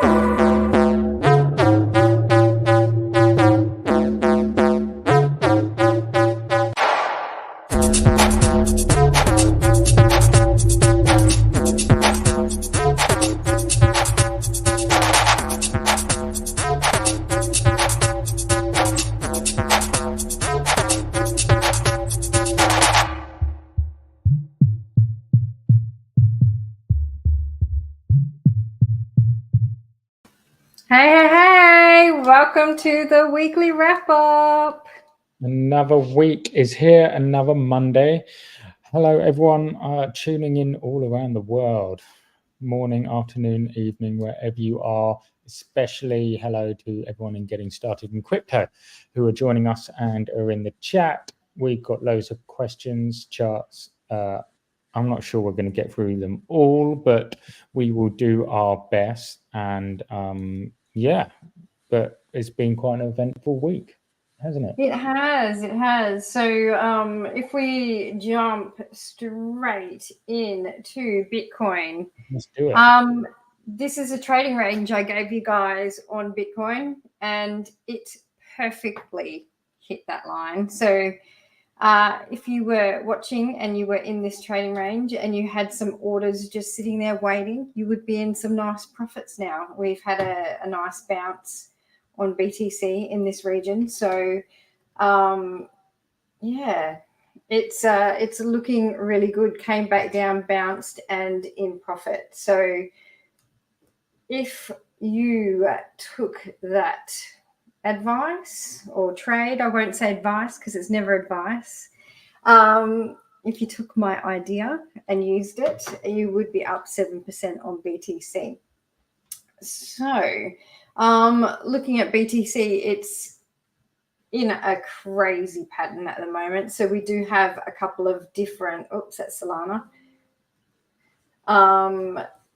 Hey, welcome to the weekly wrap up. Another week is here, another Monday. Hello, everyone tuning in all around the world. Morning, afternoon, evening, wherever you are. Especially hello to everyone in Getting Started in Crypto who are joining us and are in the chat. We've got loads of questions, charts. I'm not sure we're going to get through them all, but we will do our best. And but it's been quite an eventful week, hasn't it? It has. So if we jump straight into Bitcoin, Let's do it. This is a trading range I gave you guys on Bitcoin, and it perfectly hit that line. So if you were watching and you were in this trading range and you had some orders just sitting there waiting, you would be in some nice profits now. We've had a nice bounce on BTC in this region. So it's looking really good. Came back down, bounced, and in profit. So if you took that advice or trade, I won't say advice because it's never advice. If you took my idea and used it, you would be up 7% on BTC. So looking at BTC, it's in a crazy pattern at the moment. So we do have a couple of different, that's Solana.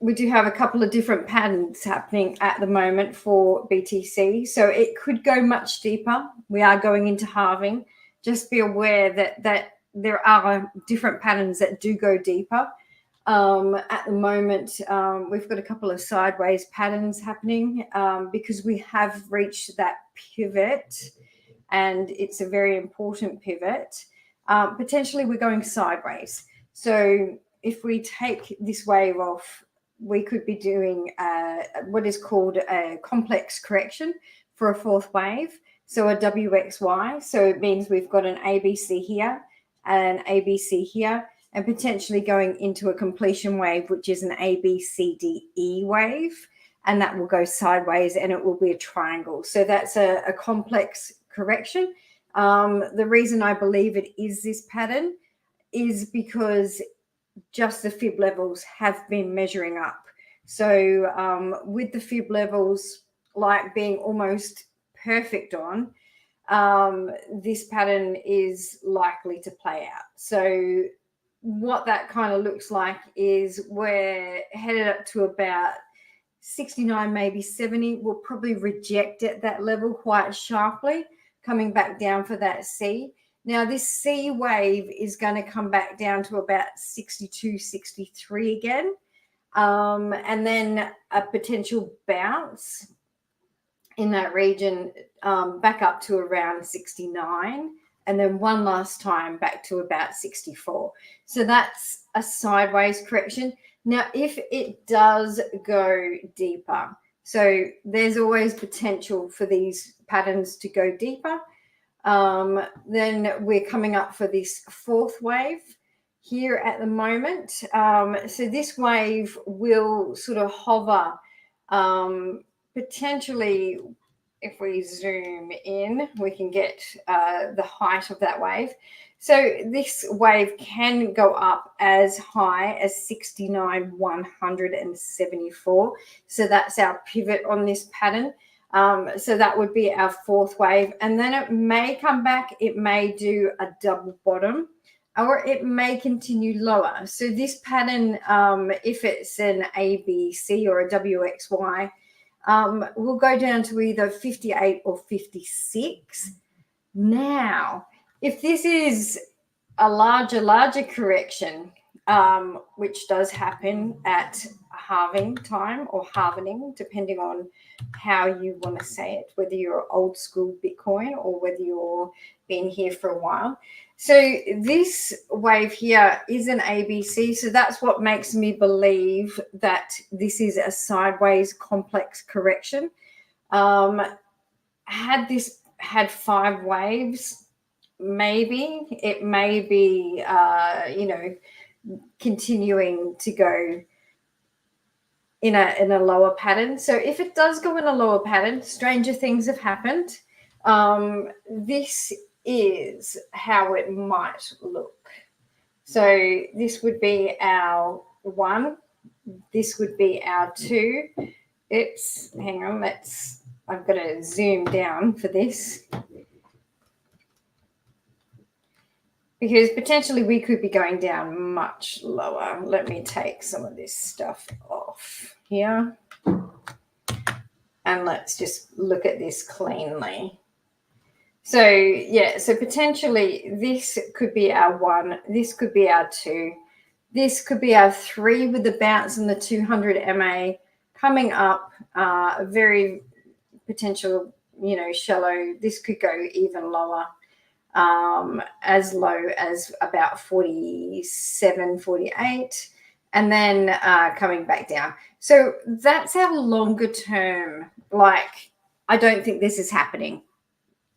We do have a couple of different patterns happening at the moment for BTC. So it could go much deeper. We are going into halving. Just be aware that there are different patterns that do go deeper. At the moment, we've got a couple of sideways patterns happening because we have reached that pivot, and it's a very important pivot. Potentially we're going sideways. So if we take this wave off, we could be doing what is called a complex correction for a fourth wave. So a WXY. So it means we've got an ABC here, an ABC here, and potentially going into a completion wave, which is an ABCDE wave, and that will go sideways and it will be a triangle. So that's a complex correction. The reason I believe it is this pattern is because just the fib levels have been measuring up. So with the fib levels like being almost perfect on, this pattern is likely to play out. So what that kind of looks like is we're headed up to about 69, maybe 70. We'll probably reject at that level quite sharply, coming back down for that C. Now this C wave is going to come back down to about 62, 63 again. And then a potential bounce in that region back up to around 69. And then one last time back to about 64. So that's a sideways correction. Now, if it does go deeper, so there's always potential for these patterns to go deeper, then we're coming up for this fourth wave here at the moment. So this wave will sort of hover potentially. If we zoom in, we can get the height of that wave. So this wave can go up as high as 69,174. So that's our pivot on this pattern. So that would be our fourth wave. And then it may come back. It may do a double bottom, or it may continue lower. So this pattern, if it's an ABC or a WXY, we'll go down to either 58 or 56. Now, if this is a larger correction, which does happen at halving time or halvening, depending on how you want to say it, whether you're old school Bitcoin or whether you're been here for a while. So this wave here is an ABC. So that's what makes me believe that this is a sideways complex correction. Had this had 5 waves, maybe it may be, continuing to go in a lower pattern. So if it does go in a lower pattern, stranger things have happened. This is how it might look. So this would be our 1. This would be our 2. Oops, hang on. I've got to zoom down for this, because potentially we could be going down much lower. Let me take some of this stuff off here. And let's just look at this cleanly. So, yeah, so potentially this could be our 1. This could be our 2. This could be our 3 with the bounce in the 200 MA coming up, very potential, shallow. This could go even lower. As low as about 47, 48, and then coming back down. So that's our longer term. Like, I don't think this is happening.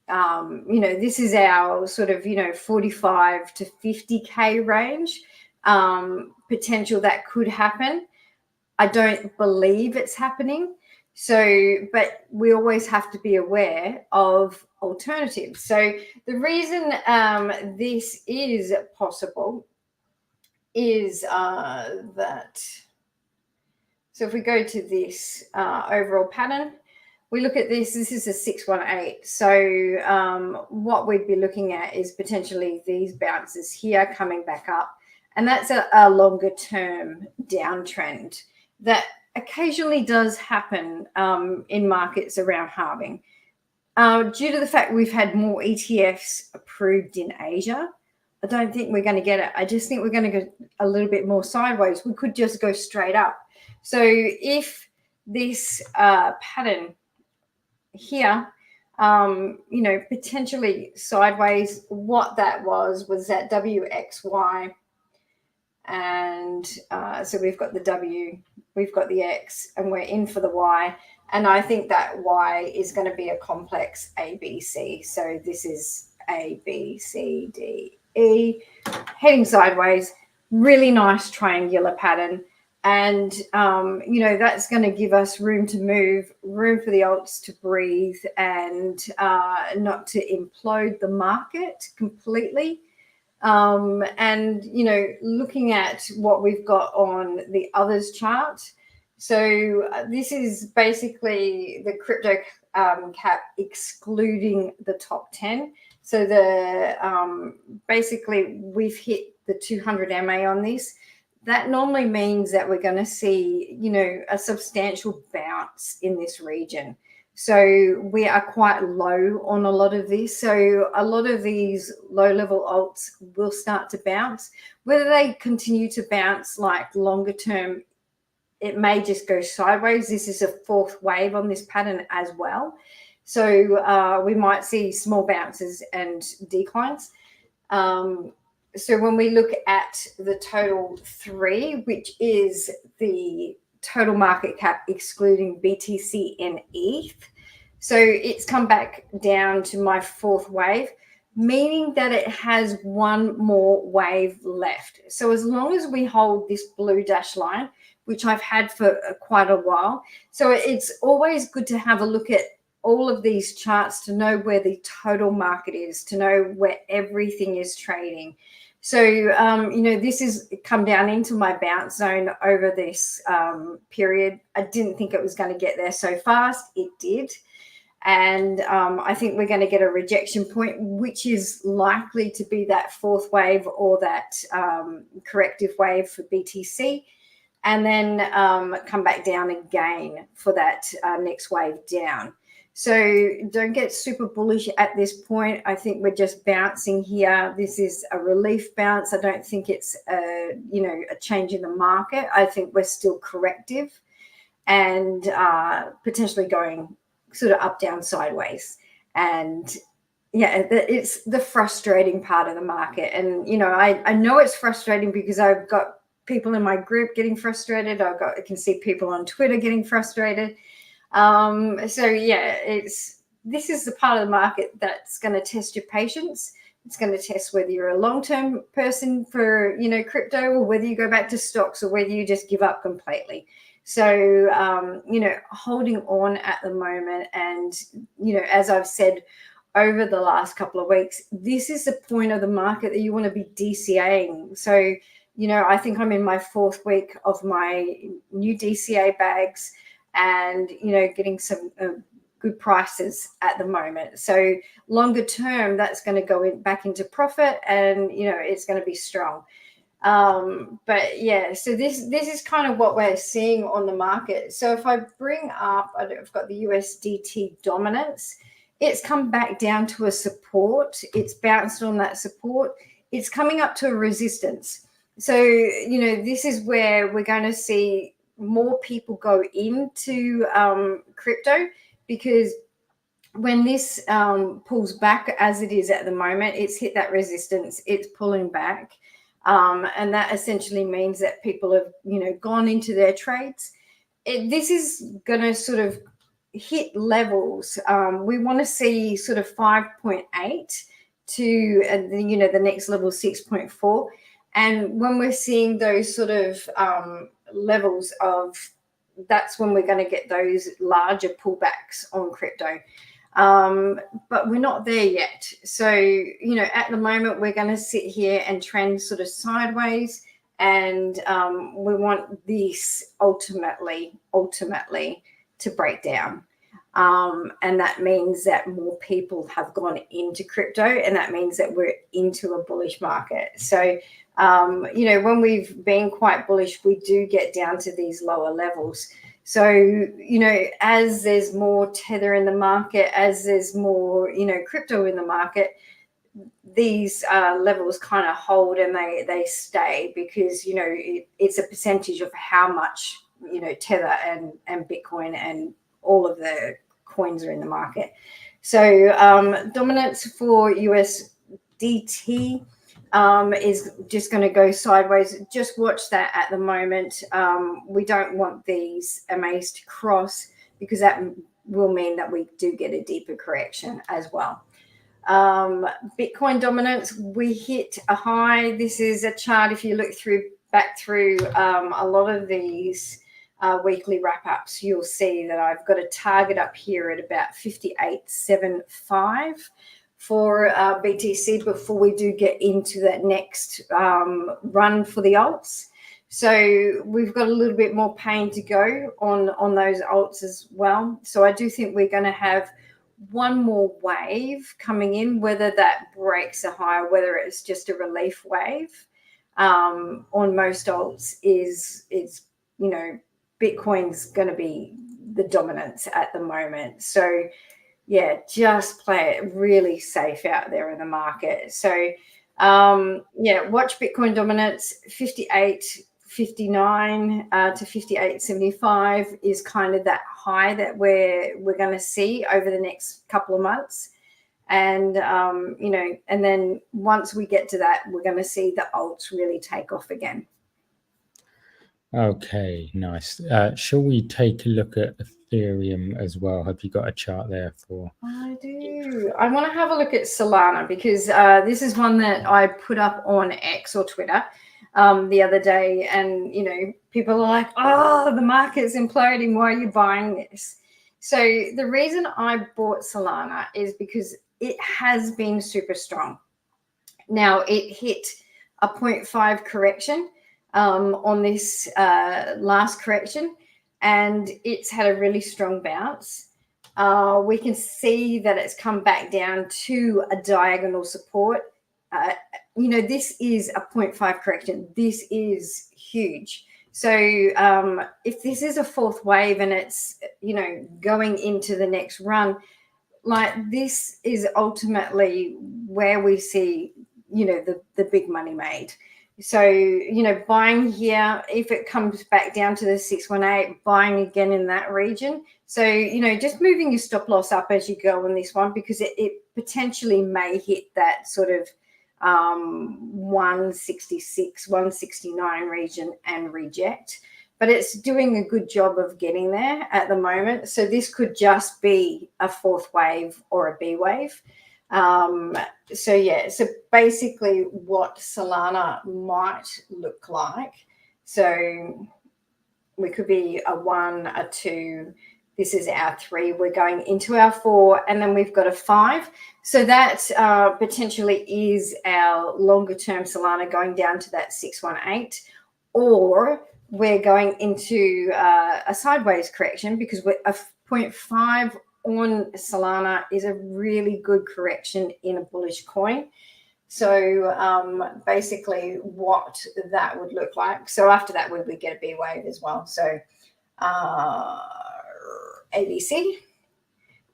This is our sort of, 45 to 50K range potential that could happen. I don't believe it's happening. So, but we always have to be aware of alternatives. So the reason this is possible is that, so if we go to this overall pattern, we look at this is a 618. So what we'd be looking at is potentially these bounces here coming back up. And that's a longer term downtrend that occasionally does happen in markets around halving. Due to the fact we've had more ETFs approved in Asia, I don't think we're going to get it. I just think we're going to go a little bit more sideways. We could just go straight up. So if this pattern here, potentially sideways, what that was that WXY. And so we've got the W, we've got the X, and we're in for the Y. And I think that Y is going to be a complex ABC. So this is A, B, C, D, E, heading sideways, really nice triangular pattern. And, that's going to give us room to move, room for the alts to breathe, and not to implode the market completely. And looking at what we've got on the others chart. So this is basically the crypto cap excluding the top 10. So the basically we've hit the 200 MA on this. That normally means that we're going to see, a substantial bounce in this region. So we are quite low on a lot of this. So a lot of these low-level alts will start to bounce. Whether they continue to bounce like longer term, it may just go sideways. This is a 4th wave on this pattern as well. So we might see small bounces and declines. So when we look at the total 3, which is the total market cap excluding BTC and ETH. So it's come back down to my 4th wave, meaning that it has 1 more wave left. So as long as we hold this blue dash line, which I've had for quite a while, so it's always good to have a look at all of these charts to know where the total market is, to know where everything is trading. So, this has come down into my bounce zone over this period. I didn't think it was going to get there so fast. It did. And I think we're going to get a rejection point, which is likely to be that 4th wave or that corrective wave for BTC, and then come back down again for that next wave down. So don't get super bullish at this point. I think we're just bouncing here. This is a relief bounce. I don't think it's a change in the market. I think we're still corrective and potentially going sort of up, down, sideways. And yeah, it's the frustrating part of the market. And, I know it's frustrating because I've got people in my group getting frustrated. I can see people on Twitter getting frustrated. So yeah, this is the part of the market that's going to test your patience. It's going to test whether you're a long-term person for, crypto, or whether you go back to stocks, or whether you just give up completely. So, holding on at the moment. And, as I've said over the last couple of weeks, this is the point of the market that you want to be DCAing. So, I think I'm in my 4th week of my new DCA bags, and getting some good prices at the moment. So longer term, that's going to go back into profit, and it's going to be strong. But yeah, so this is kind of what we're seeing on the market. So if I bring up, I've got the USDT dominance. It's come back down to a support. It's bounced on that support. It's coming up to a resistance. So this is where we're going to see more people go into crypto, because when this pulls back as it is at the moment, it's hit that resistance, it's pulling back, and that essentially means that people have gone into their trades. This is going to sort of hit levels. We want to see sort of 5.8 to the next level 6.4. And when we're seeing those sort of levels of, that's when we're going to get those larger pullbacks on crypto. But we're not there yet. So, at the moment, we're going to sit here and trend sort of sideways. And we want this ultimately to break down. And that means that more people have gone into crypto, and that means that we're into a bullish market. So, when we've been quite bullish, we do get down to these lower levels. So, as there's more tether in the market, as there's more, crypto in the market, these levels kind of hold, and they stay, because, it's a percentage of how much, tether and Bitcoin and all of the coins are in the market. So dominance for USDT is just going to go sideways. Just watch that at the moment. We don't want these MAs to cross, because that will mean that we do get a deeper correction as well. Bitcoin dominance, we hit a high. This is a chart. If you look back through a lot of these weekly wrap-ups, you'll see that I've got a target up here at about 58.75 for BTC before we do get into that next run for the alts. So we've got a little bit more pain to go on those alts as well. So I do think we're going to have one more wave coming in, whether that breaks a high or whether it's just a relief wave on most alts is Bitcoin's going to be the dominance at the moment. So yeah, just play it really safe out there in the market. So watch Bitcoin dominance. 58.59 to 58.75 is kind of that high that we're going to see over the next couple of months. And and then once we get to that, we're going to see the alts really take off again. Okay, nice. Shall we take a look at Ethereum as well? Have you got a chart there for? I do. I want to have a look at Solana, because this is one that I put up on X or Twitter the other day, and people are like, "Oh, the market's imploding. Why are you buying this?" So the reason I bought Solana is because it has been super strong. Now it hit a 0.5 correction on this last correction, and it's had a really strong bounce. We can see that it's come back down to a diagonal support. This is a 0.5 correction. This is huge. So if this is a fourth wave and it's, you know, going into the next run, like this is ultimately where we see, you know, the big money made. So, you know, buying here, if it comes back down to the 618, buying again in that region. So, you know, just moving your stop loss up as you go on this one, because it potentially may hit that sort of 166, 169 region and reject. But it's doing a good job of getting there at the moment. So this could just be a fourth wave or a B wave. So yeah, so basically what Solana might look like. So we could be a 1, a 2. This is our 3. We're going into our 4, and then we've got a 5. So that potentially is our longer term Solana going down to that 618, or we're going into a sideways correction, because we're a 0.5 on Solana is a really good correction in a bullish coin. So basically what that would look like. So after that, we would get a B wave as well. So ABC.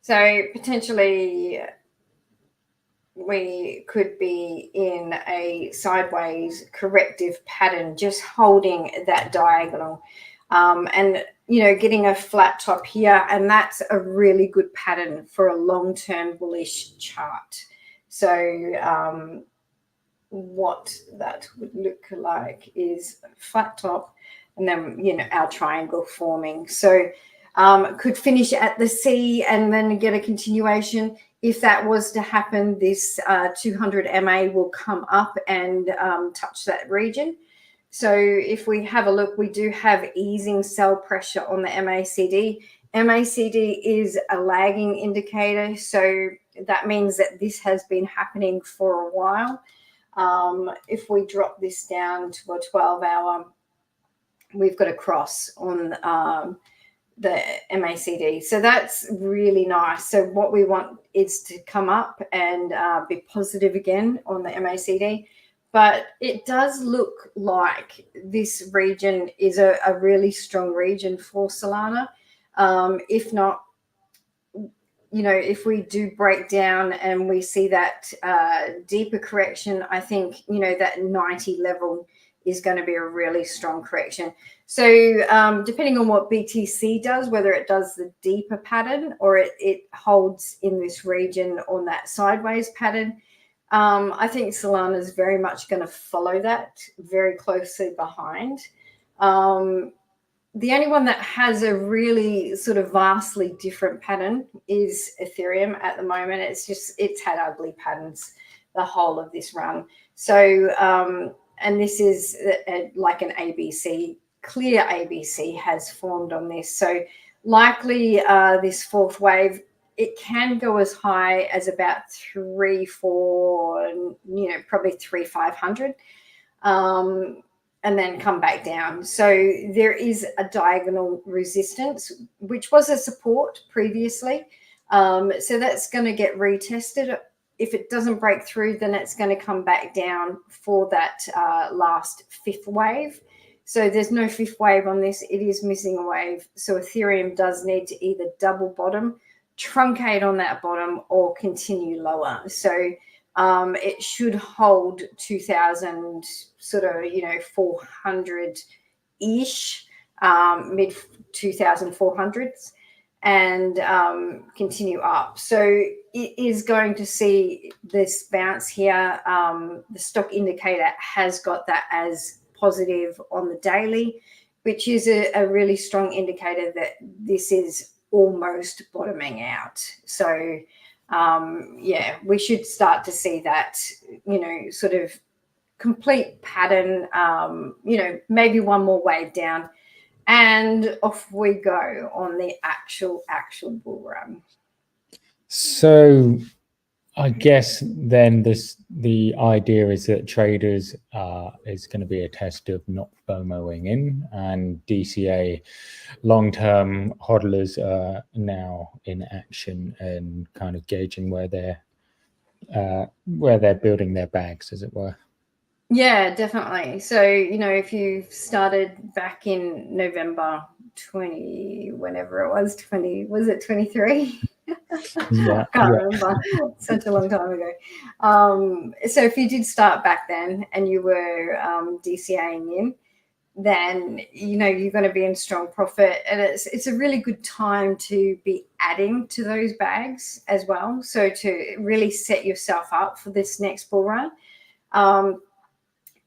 So potentially we could be in a sideways corrective pattern, just holding that diagonal, and, you know, getting a flat top here. And that's a really good pattern for a long-term bullish chart. So what that would look like is a flat top, and then, you know, our triangle forming. So could finish at the C and then get a continuation. If that was to happen, this 200 MA will come up and touch that region. So if we have a look, we do have easing sell pressure on the MACD. MACD is a lagging indicator, so that means that this has been happening for a while. If we drop this down to a 12-hour, we've got a cross on the MACD. So that's really nice. So what we want is to come up and be positive again on the MACD. But it does look like this region is a really strong region for Solana. If not, you know, if we do break down and we see that deeper correction, I think, you know, that 90 level is going to be a really strong correction. So depending on what BTC does, whether it does the deeper pattern or it holds in this region on that sideways pattern, I think Solana is very much going to follow that very closely behind. The only one that has a really sort of vastly different pattern is Ethereum at the moment. It's had ugly patterns the whole of this run. So, and this is like an ABC, clear ABC has formed on this. So likely this fourth wave, it can go as high as about 3, 4, you know, probably 3,500. And then come back down. So there is a diagonal resistance, which was a support previously. So that's going to get retested. If it doesn't break through, then it's going to come back down for that last fifth wave. So there's no fifth wave on this. It is missing a wave. So Ethereum does need to either double bottom, truncate on that bottom, or continue lower. So it should hold 2,000 sort of, you know, 400-ish, mid 2,400s, and continue up. So it is going to see this bounce here. The stock indicator has got that as positive on the daily, which is a really strong indicator that this is almost bottoming out. So yeah, we should start to see that, you know, sort of complete pattern, you know, maybe one more wave down, and off we go on the actual bull run. So I guess then the idea is that traders is going to be a test of not FOMOing in, and DCA long-term hodlers are now in action and kind of gauging where they're building their bags, as it were. Yeah, definitely. So, if you started back in November 20, whenever it was, 20, was it 23? Yeah, Can't yeah. remember. Such a long time ago. So if you did start back then and you were DCAing in, then you're going to be in strong profit, and it's a really good time to be adding to those bags as well. So to really set yourself up for this next bull run.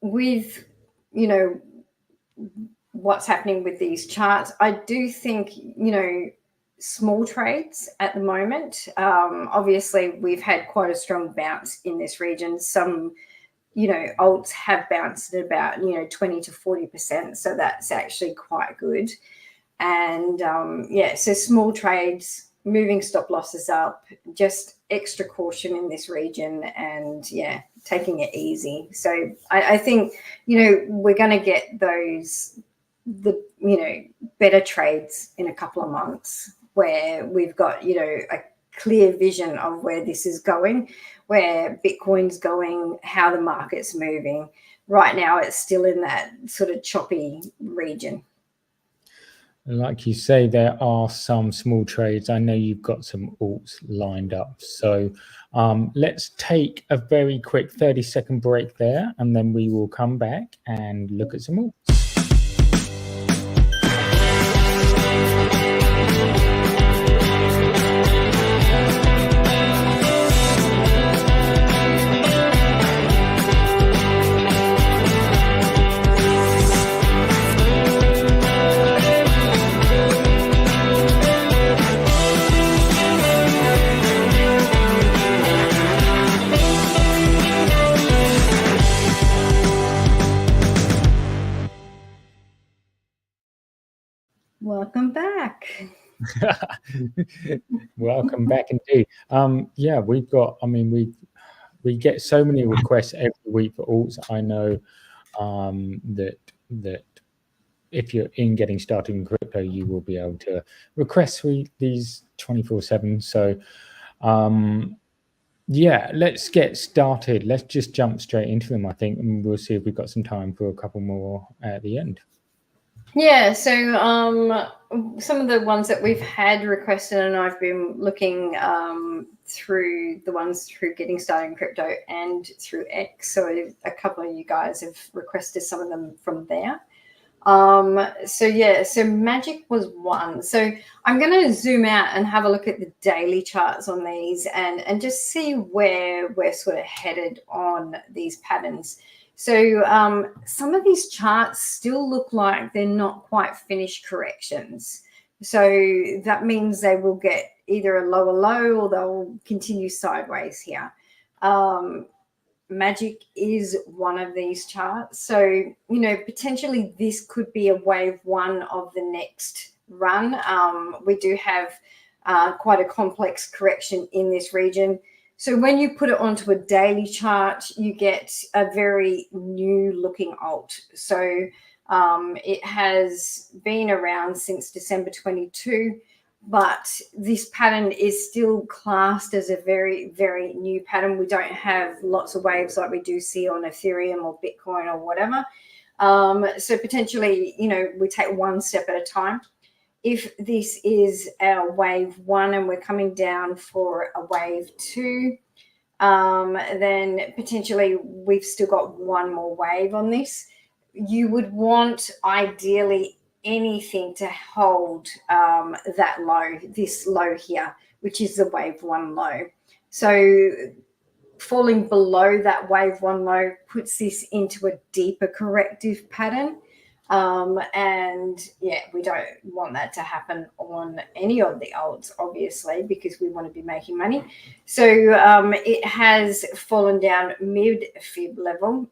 With what's happening with these charts, I do think small trades at the moment. Obviously, we've had quite a strong bounce in this region. Some alts have bounced at about 20 to 40%, so that's actually quite good. And so small trades, moving stop losses up, just extra caution in this region, and taking it easy. So I think we're going to get the better trades in a couple of months, where we've got a clear vision of where this is going, where Bitcoin's going, how the market's moving. Right now it's still in that sort of choppy region. Like you say, there are some small trades. I know you've got some alts lined up. So let's take a very quick 30-second break there, and then we will come back and look at some alts. Welcome back. Welcome back indeed. Yeah, we've got, I mean, we get so many requests every week for alts. I know that if you're in getting started in crypto, you will be able to request these 24/7. So yeah, let's get started. Let's just jump straight into them, I think, and we'll see if we've got some time for a couple more at the end. Yeah, so some of the ones that we've had requested, and I've been looking through the ones through Getting Started in Crypto and through X. So a couple of you guys have requested some of them from there. So Magic was one. So I'm going to zoom out and have a look at the daily charts on these, and just see where we're sort of headed on these patterns. So some of these charts still look like they're not quite finished corrections. So that means they will get either a lower low or they'll continue sideways here. Magic is one of these charts. So, potentially this could be a wave one of the next run. We do have quite a complex correction in this region. So when you put it onto a daily chart, you get a very new looking alt. So it has been around since December 22, but this pattern is still classed as a very, very new pattern. We don't have lots of waves like we do see on Ethereum or Bitcoin or whatever. So potentially, we take one step at a time. If this is our wave one and we're coming down for a wave two, then potentially we've still got one more wave on this. You would want ideally anything to hold that low, this low here, which is the wave one low. So falling below that wave one low puts this into a deeper corrective pattern. And we don't want that to happen on any of the alts, obviously, because we want to be making money. So it has fallen down mid-fib level.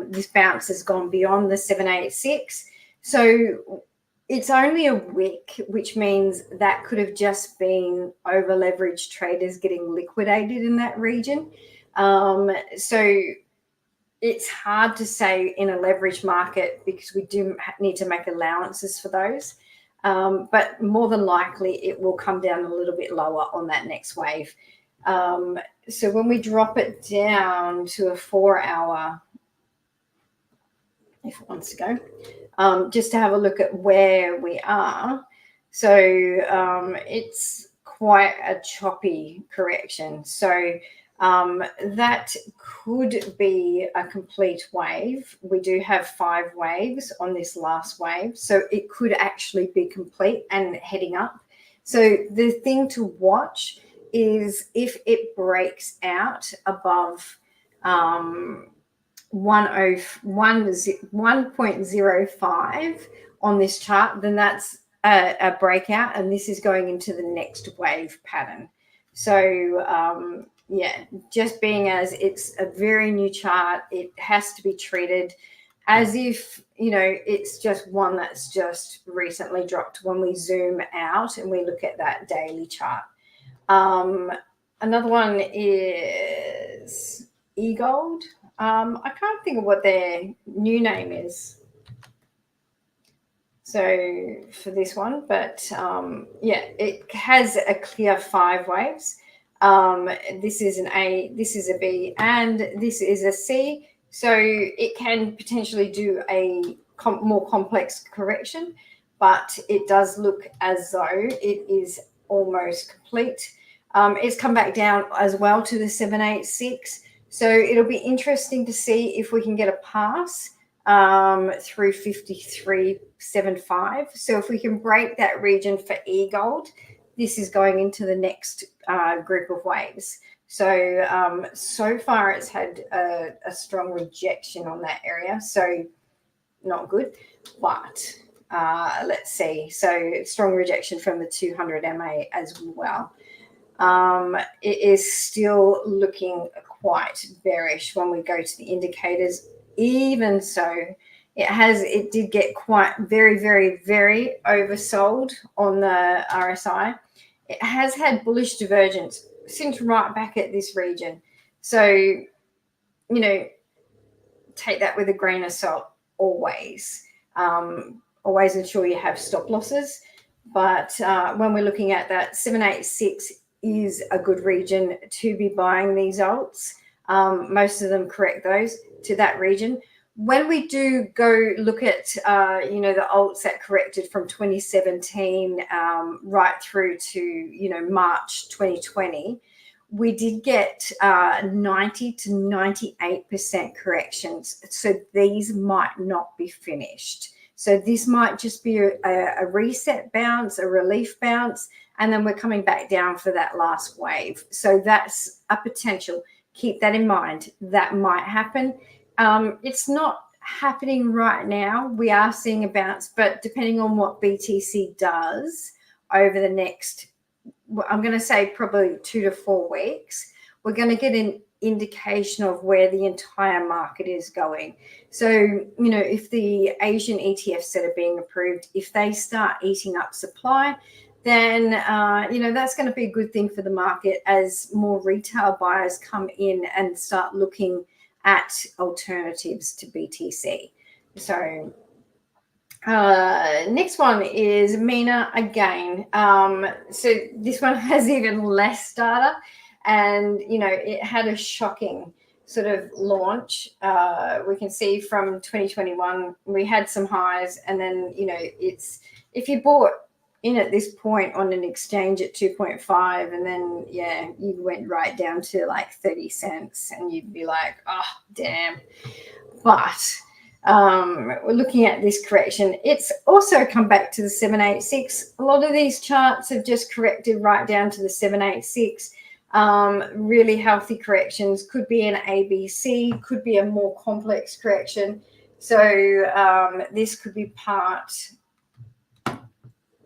This bounce has gone beyond the 786. So it's only a wick, which means that could have just been over leveraged traders getting liquidated in that region. So it's hard to say in a leverage market because we do need to make allowances for those. But more than likely, it will come down a little bit lower on that next wave. So when we drop it down to a 4 hour, if it wants to go, just to have a look at where we are. So it's quite a choppy correction. So that could be a complete wave. We do have 5 waves on this last wave, so it could actually be complete and heading up. So the thing to watch is if it breaks out above 1.05 on this chart, then that's a breakout, and this is going into the next wave pattern. So yeah, just being as it's a very new chart, it has to be treated as if, you know, it's just one that's just recently dropped when we zoom out and we look at that daily chart. Another one is eGold. I can't think of what their new name is. So for this one, but yeah, it has a clear 5 waves. This is an A, this is a B, and this is a C. So it can potentially do a more complex correction, but it does look as though it is almost complete. It's come back down as well to the 786. So it'll be interesting to see if we can get a pass through 53.75. So if we can break that region for eGold, this is going into the next group of waves. So so far it's had a strong rejection on that area, so not good. But let's see. So strong rejection from the 200 MA as well. It is still looking quite bearish when we go to the indicators. Even so, it did get quite very oversold on the RSI. It has had bullish divergence since right back at this region. So, you know, take that with a grain of salt always. Always ensure you have stop losses. But when we're looking at that, 786 is a good region to be buying these alts. Most of them correct those to that region. When we do go look at, you know, the alts that corrected from 2017 right through to, you know, March 2020, we did get 90 to 98% corrections. So these might not be finished. So this might just be a reset bounce, a relief bounce, and then we're coming back down for that last wave. So that's a potential. Keep that in mind. That might happen. It's not happening right now. We are seeing a bounce, but depending on what BTC does over the next, I'm going to say probably 2 to 4 weeks, we're going to get an indication of where the entire market is going. So, you know, if the Asian ETFs that are being approved, if they start eating up supply, then, you know, that's going to be a good thing for the market as more retail buyers come in and start looking at alternatives to BTC. So next one is Mina again. So this one has even less data, and you know, it had a shocking sort of launch. We can see from 2021 we had some highs, and then, you know, it's, if you bought in at this point on an exchange at 2.5, and then yeah, you went right down to like 30 cents, and you'd be like, oh damn. But we're looking at this correction. It's also come back to the 786. A lot of these charts have just corrected right down to the 786. Really healthy corrections. Could be an ABC, could be a more complex correction. So this could be part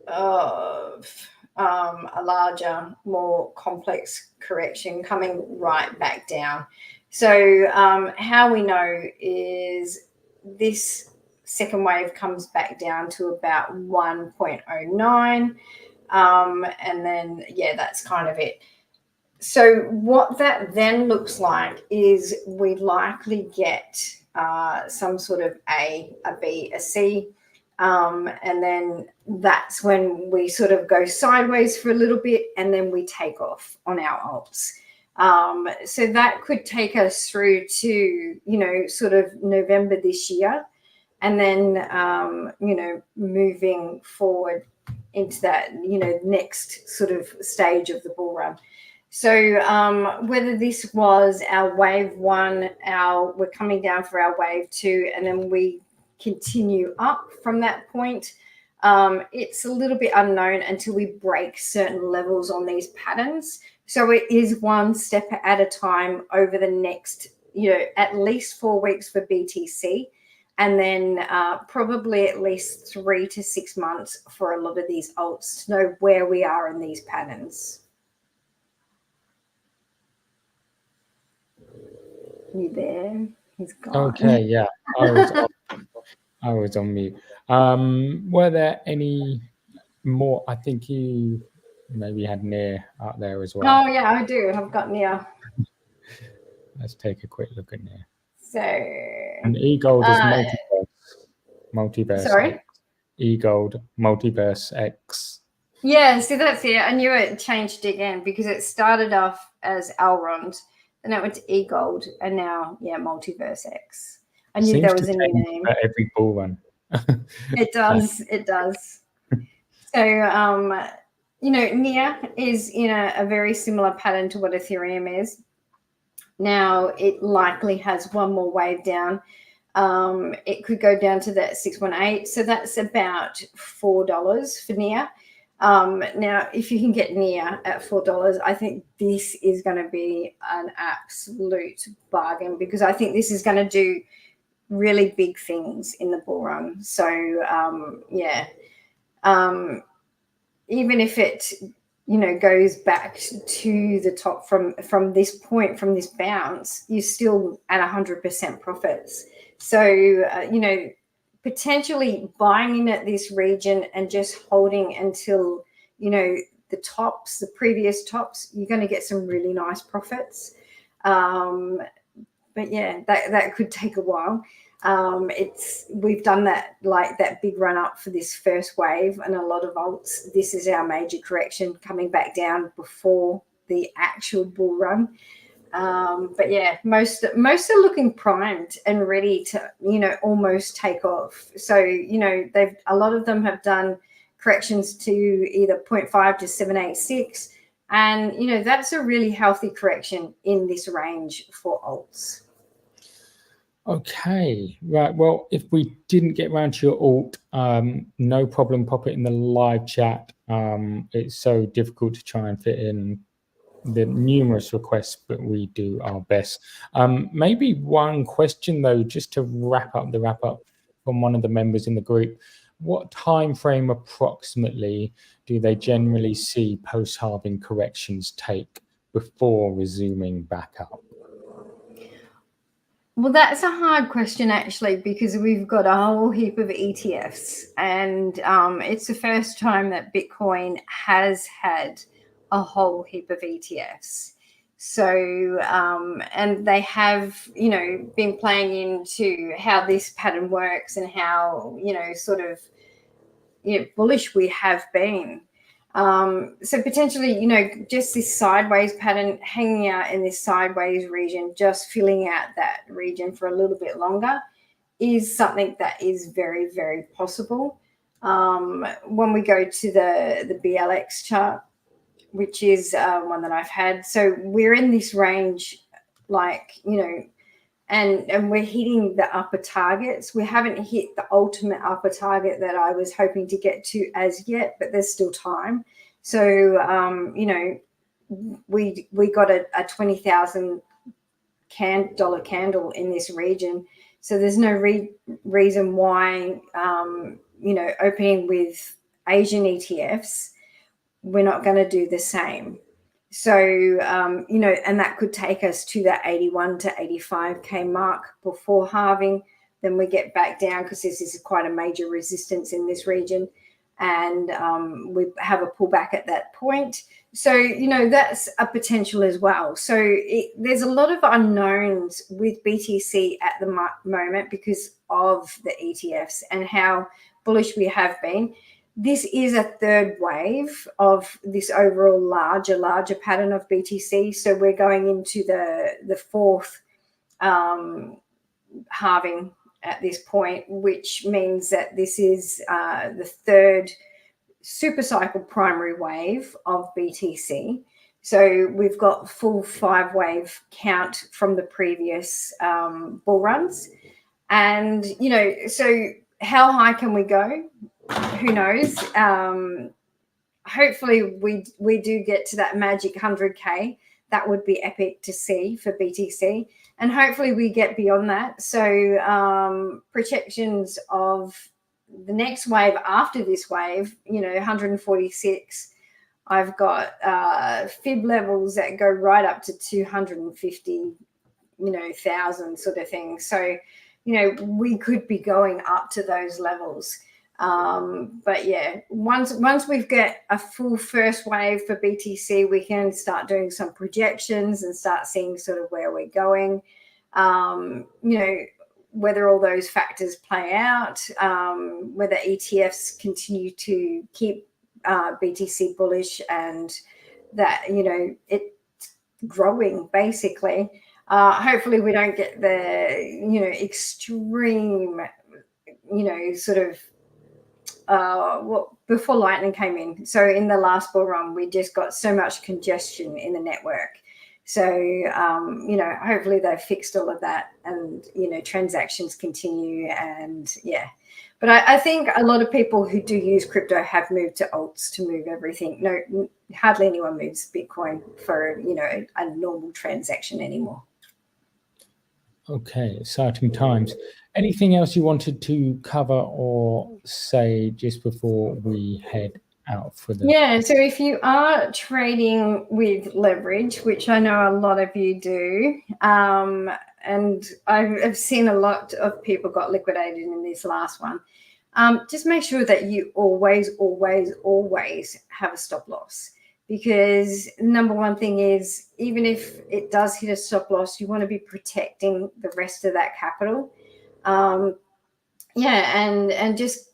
of a larger, more complex correction coming right back down. So how we know is this second wave comes back down to about 1.09, and then yeah, that's kind of it. So what that then looks like is we likely get some sort of A, B, a C, and then that's when we sort of go sideways for a little bit, and then we take off on our alts. So that could take us through to, you know, sort of November this year. and then, moving forward into that, next sort of stage of the bull run. So whether this was our wave one, we're coming down for our wave two, and then we continue up from that point, it's a little bit unknown until we break certain levels on these patterns. So it is one step at a time over the next, at least 4 weeks for BTC, and then probably at least 3 to 6 months for a lot of these alts to know where we are in these patterns. You there? He's gone. Okay, yeah, I was on mute. Were there any more? I think you maybe had Near out there as well. Oh yeah, I do. I've got Near. Let's take a quick look at Near. So, and eGold is multiverse. Sorry? X. eGold multiverse X. Yeah, see, that's it. I knew it changed again because it started off as Elrond, then it went to eGold, and now, multiverse X. I knew there was a new name. Every bull run. It does. It does. So, Near is in a very similar pattern to what Ethereum is. Now, it likely has one more wave down. It could go down to that 618. So that's about $4 for Near. Now, if you can get Near at $4, I think this is going to be an absolute bargain, because I think this is going to do really big things in the bull run. So, even if it, goes back to the top from this point, from this bounce, you're still at 100% profits. So, potentially buying in at this region and just holding until, the tops, the previous tops, you're going to get some really nice profits. But yeah, that could take a while. We've done that, like that big run up for this first wave, and a lot of alts. This is our major correction coming back down before the actual bull run. But yeah, most are looking primed and ready to, almost take off. So, a lot of them have done corrections to either 0.5 to 786. And, that's a really healthy correction in this range for alts. Okay, right. Well, if we didn't get around to your alt, no problem. Pop it in the live chat. It's so difficult to try and fit in the numerous requests, but we do our best. Maybe one question though, just to wrap up from one of the members in the group. What time frame approximately do they generally see post-halving corrections take before resuming back up? Well, that's a hard question, actually, because we've got a whole heap of ETFs, and it's the first time that Bitcoin has had a whole heap of ETFs. So, and they have, been playing into how this pattern works and how, bullish we have been. So potentially, just this sideways pattern, hanging out in this sideways region, just filling out that region for a little bit longer is something that is very, very possible. When we go to the BLX chart, which is one that I've had, so we're in this range, and we're hitting the upper targets. We haven't hit the ultimate upper target that I was hoping to get to as yet, but there's still time. So, we got a $20,000 candle in this region. So there's no reason why, opening with Asian ETFs, we're not going to do the same. So, and that could take us to that 81 to 85K mark before halving. Then we get back down, because this is quite a major resistance in this region. And we have a pullback at that point. So, that's a potential as well. So there's a lot of unknowns with BTC at the moment because of the ETFs and how bullish we have been. This is a third wave of this overall larger pattern of BTC. So we're going into the fourth halving at this point, which means that this is the third super cycle primary wave of BTC. So we've got full 5-wave count from the previous bull runs. And, you know, so how high can we go? Who knows? Hopefully we do get to that magic 100K. That would be epic to see for BTC. And hopefully we get beyond that. So projections of the next wave after this wave, you know, 146, I've got fib levels that go right up to 250, you know, thousand sort of thing. So, you know, we could be going up to those levels. But yeah, once we've got a full first wave for BTC, we can start doing some projections and start seeing sort of where we're going. You know, whether all those factors play out, whether ETFs continue to keep BTC bullish and that, you know, it's growing basically. Hopefully we don't get the, you know, extreme, you know, sort of before lightning came in. So in the last bull run, we just got so much congestion in the network. So, you know, hopefully they've fixed all of that and, you know, transactions continue and yeah. But I think a lot of people who do use crypto have moved to alts to move everything. No, hardly anyone moves Bitcoin for, you know, a normal transaction anymore. Okay, exciting times. Anything else you wanted to cover or say just before we head out for the... Yeah, so if you are trading with leverage, which I know a lot of you do, and I've seen a lot of people got liquidated in this last one, just make sure that you always have a stop loss. Because number one thing is, even if it does hit a stop loss, you want to be protecting the rest of that capital. Yeah, and just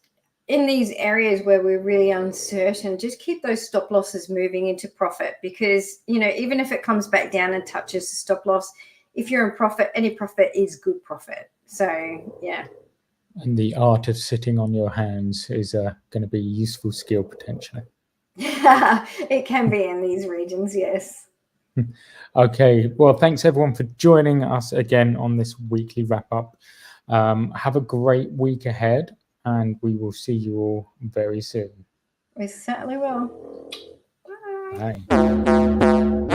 in these areas where we're really uncertain, just keep those stop losses moving into profit, because, you know, even if it comes back down and touches the stop loss, if you're in profit, any profit is good profit. So, yeah. And the art of sitting on your hands is going to be a useful skill potentially. It can be in these regions, yes. Okay, well, thanks everyone for joining us again on this weekly wrap up. Have a great week ahead, and we will see you all very soon. We certainly will. Bye. Bye.